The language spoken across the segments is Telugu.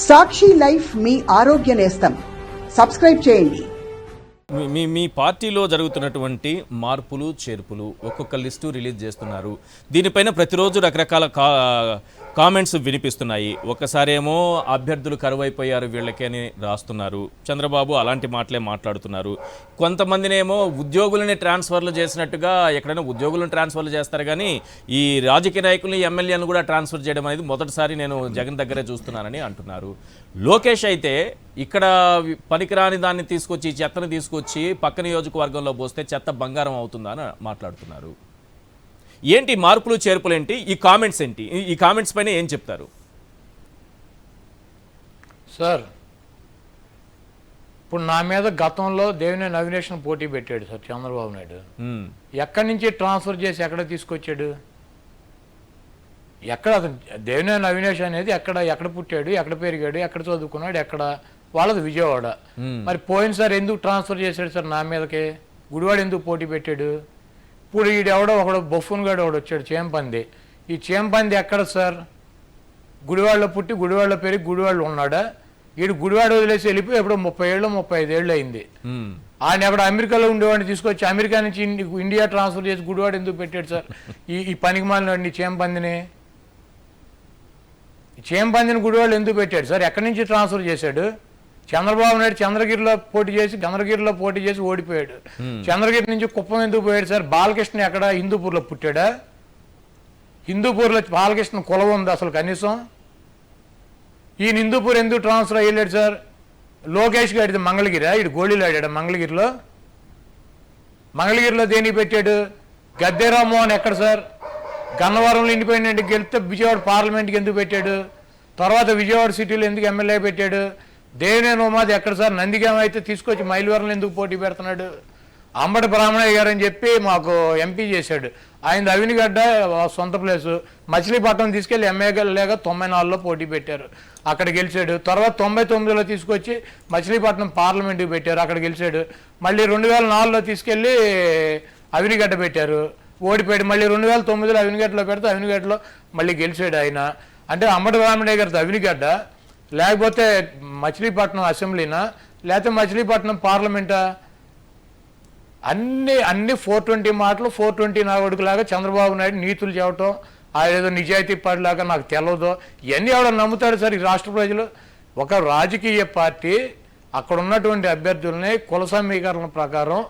సాక్షి లైఫ్ మీ ఆరోగ్య నేస్తం. సబ్స్క్రైబ్ చేయండి. మీ పార్టీలో జరుగుతున్నటువంటి మార్పులు చేర్పులు ఒక్కొక్క లిస్టు రిలీజ్ చేస్తున్నారు. దీనిపైన ప్రతిరోజు రకరకాల కామెంట్స్ వినిపిస్తున్నాయి. ఒకసారేమో అభ్యర్థులు కరువైపోయారు వీళ్ళకి అని రాస్తున్నారు. చంద్రబాబు అలాంటి మాటలే మాట్లాడుతున్నారు. కొంతమందినేమో ఉద్యోగులని ట్రాన్స్ఫర్లు చేసినట్టుగా ఎక్కడైనా ఉద్యోగులను ట్రాన్స్ఫర్లు చేస్తారు, కానీ ఈ రాజకీయ నాయకుల్ని ఎమ్మెల్యేలను కూడా ట్రాన్స్ఫర్ చేయడం అనేది మొదటిసారి నేను జగన్ దగ్గరే చూస్తున్నానని అంటున్నారు. లోకేష్ అయితే ఇక్కడ పనికిరాని దాన్ని తీసుకొచ్చి చెత్తను తీసుకొచ్చి పక్క నియోజకవర్గంలో పోస్తే చెత్త బంగారం అవుతుందా అని మాట్లాడుతున్నారు. ఏంటి మార్పులు చేర్పులు ఏంటి, ఈ కామెంట్స్ ఏంటి, ఈ కామెంట్స్ పైన ఏం చెప్తారు సార్? ఇప్పుడు నా మీద గతంలో దేవినేని అవినేష్ పోటీ పెట్టాడు సార్ చంద్రబాబు నాయుడు. ఎక్కడి నుంచి ట్రాన్స్ఫర్ చేసి ఎక్కడ తీసుకొచ్చాడు? ఎక్కడ అతను దేవినేని అవినేష్ అనేది ఎక్కడ పుట్టాడు, ఎక్కడ పెరిగాడు, ఎక్కడ చదువుకున్నాడు, ఎక్కడ వాళ్ళది విజయవాడ. మరి పోయినసారి ఎందుకు ట్రాన్స్ఫర్ చేశాడు సార్ నా మీదకి? గుడివాడ ఎందుకు పోటీ పెట్టాడు? ఇప్పుడు ఒకడు బొఫ్ఫన్ గాడు ఒకడు వచ్చాడు చేంపంది. ఈ చేంపంది ఎక్కడ సార్? గుడివాడలో పుట్టి గుడివాడలో పెరిగి గుడివాడలో ఉన్నాడా? వీడు గుడివాడ వదిలేసి వెళ్ళిపోయి ఎప్పుడో 30 ఏళ్ళు 35 ఏళ్ళు అయింది. ఆయన ఎక్కడ అమెరికాలో ఉండేవాడిని తీసుకొచ్చి అమెరికా నుంచి ఇండియా ట్రాన్స్ఫర్ చేసి గుడివాడ ఎందుకు పెట్టాడు సార్? ఈ పనికి మాలిన చేంపందిని గుడివాడ ఎందుకు పెట్టాడు సార్? ఎక్కడి నుంచి ట్రాన్స్ఫర్ చేశాడు? చంద్రబాబు నాయుడు చంద్రగిరిలో పోటీ చేసి ఓడిపోయాడు. చంద్రగిరి నుంచి కుప్పం ఎందుకు పోయాడు సార్? బాలకృష్ణ ఎక్కడ హిందూపూర్లో పుట్టాడా? హిందూపూర్లో బాలకృష్ణ కులం ఉంది అసలు కనీసం? ఈయన హిందూపూర్ ఎందుకు ట్రాన్స్ఫర్ అయ్యాడు సార్? లోకేష్ గారిది మంగళగిరి, ఇటు గోళీలు ఆడాడు మంగళగిరిలో దేనికి పెట్టాడు? గద్దె రామ్మోహన్ ఎక్కడ సార్? గన్నవరంలో ఇండిపెండెంట్ గెలిస్తే విజయవాడ పార్లమెంట్కి ఎందుకు పెట్టాడు? తర్వాత విజయవాడ సిటీలో ఎందుకు ఎమ్మెల్యే పెట్టాడు? దేవినేని ఉమాది ఎక్కడ సార్? నందిగామ అయితే తీసుకొచ్చి మైలవరంలో ఎందుకు పోటీ పెడుతున్నాడు? అంబటి బ్రాహ్మణయ్య గారు అని చెప్పి మాకు ఎంపీ చేశాడు. ఆయన అవినిగడ్డ సొంత ప్లేసు. మచిలీపట్నం తీసుకెళ్లి ఎమ్మెల్యేగా 94లో పోటీ పెట్టారు, అక్కడ గెలిచాడు. తర్వాత 99లో తీసుకొచ్చి మచిలీపట్నం పార్లమెంట్కి పెట్టారు, అక్కడ గెలిచాడు. మళ్ళీ 2004లో తీసుకెళ్లి అవినిగడ్డ పెట్టారు, ఓడిపోయాడు. మళ్ళీ 2009లో అవినిగడ్డలో పెడితే అవినిగడ్డలో మళ్ళీ గెలిచాడు ఆయన. అంటే అంబటి బ్రాహ్మణయ్య గారిది అవినిగడ్డ, లేకపోతే మచిలీపట్నం అసెంబ్లీనా, లేకపోతే మచిలీపట్నం పార్లమెంటా? అన్ని 420 మాటలు 420 నాగొడుకులాగా చంద్రబాబు నాయుడు నీతులు చెప్పటం, ఏదో నిజాయితీ పడిలాగా నాకు తెలియదు. ఇవన్నీ ఎవడ నమ్ముతాడు సార్ ఈ రాష్ట్ర ప్రజలు? ఒక రాజకీయ పార్టీ అక్కడ ఉన్నటువంటి అభ్యర్థుల్ని కుల సమీకరణ ప్రకారం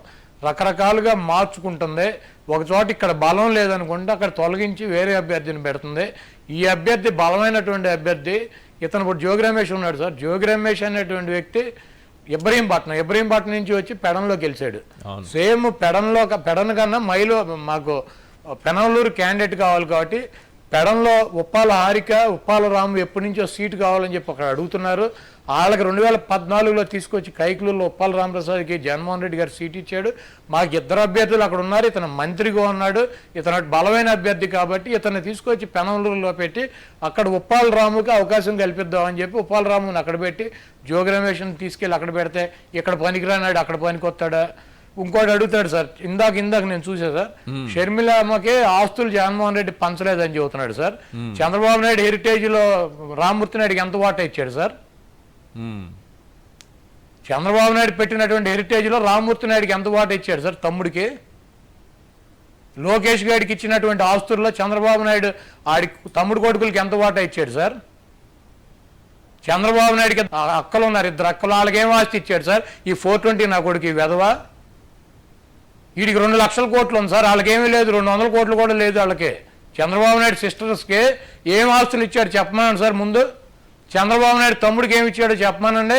రకరకాలుగా మార్చుకుంటుంది. ఒక చోట ఇక్కడ బలం లేదనుకుంటే అక్కడ తొలగించి వేరే అభ్యర్థిని పెడుతుంది. ఈ అభ్యర్థి బలమైనటువంటి అభ్యర్థి. ఇతను ఇప్పుడు జోగి రమేష్ ఉన్నాడు సార్. జోగి రమేష్ అనేటువంటి వ్యక్తి ఇబ్రహీంపట్నం నుంచి వచ్చి పెడంలో గెలిచాడు. సేమ్ పెడన్ కన్నా మాకు పెనమలూరు క్యాండిడేట్ కావాలి కాబట్టి పెడంలో ఉప్పాల హారిక, ఉప్పాల రాము ఎప్పటి నుంచో సీటు కావాలని చెప్పి అక్కడ అడుగుతున్నారు. వాళ్ళకి 2014లో తీసుకొచ్చి కైకులూరులో ఉప్పాల రామప్రసాద్కి జగన్మోహన్ రెడ్డి గారు సీట్ ఇచ్చాడు. మాకు 2 అభ్యర్థులు అక్కడ ఉన్నారు. ఇతను మంత్రిగా ఉన్నాడు, ఇతను బలమైన అభ్యర్థి కాబట్టి ఇతను తీసుకొచ్చి పెనమలూరులో పెట్టి అక్కడ ఉప్పాల రాముకి అవకాశం కల్పిద్దామని చెప్పి ఉప్పాల రాముని అక్కడ పెట్టి జోగి రమేష్ని తీసుకెళ్ళి అక్కడ పెడితే ఇక్కడ పనికిరానాడు అక్కడ పనికొస్తాడా? ఇంకోటి అడుగుతాడు సార్, ఇందాక నేను చూసా సార్, షర్మిలమ్మకే ఆస్తులు జగన్మోహన్ రెడ్డి పంచలేదని చెబుతున్నాడు సార్. చంద్రబాబు నాయుడు హెరిటేజ్లో రామ్మూర్తి నాయుడికి ఎంత వాటా ఇచ్చాడు సార్? చంద్రబాబు నాయుడు పెట్టినటువంటి హెరిటేజ్లో రామ్మూర్తి నాయుడికి ఎంత వాటా ఇచ్చాడు సార్ తమ్ముడికి? లోకేష్ గారికి ఇచ్చినటువంటి ఆస్తుల్లో చంద్రబాబు నాయుడు ఆడి తమ్ముడు కొడుకులకి ఎంత వాటా ఇచ్చాడు సార్? చంద్రబాబు నాయుడికి అక్కలు ఉన్నారు, 2 అక్కలు, వాళ్ళకేం ఆస్తి ఇచ్చాడు సార్? ఈ 420 నా కొడుకు ఈ వెధవ. వీడికి 2 లక్షల కోట్లు ఉంది సార్, వాళ్ళకేమీ లేదు. 200 కోట్లు కూడా లేదు వాళ్ళకి. చంద్రబాబు నాయుడు సిస్టర్స్కి ఏం ఆస్తులు ఇచ్చాడు చెప్పమనండి సార్ ముందు. చంద్రబాబు నాయుడు తమ్ముడికి ఏమి ఇచ్చాడో చెప్పమనండి.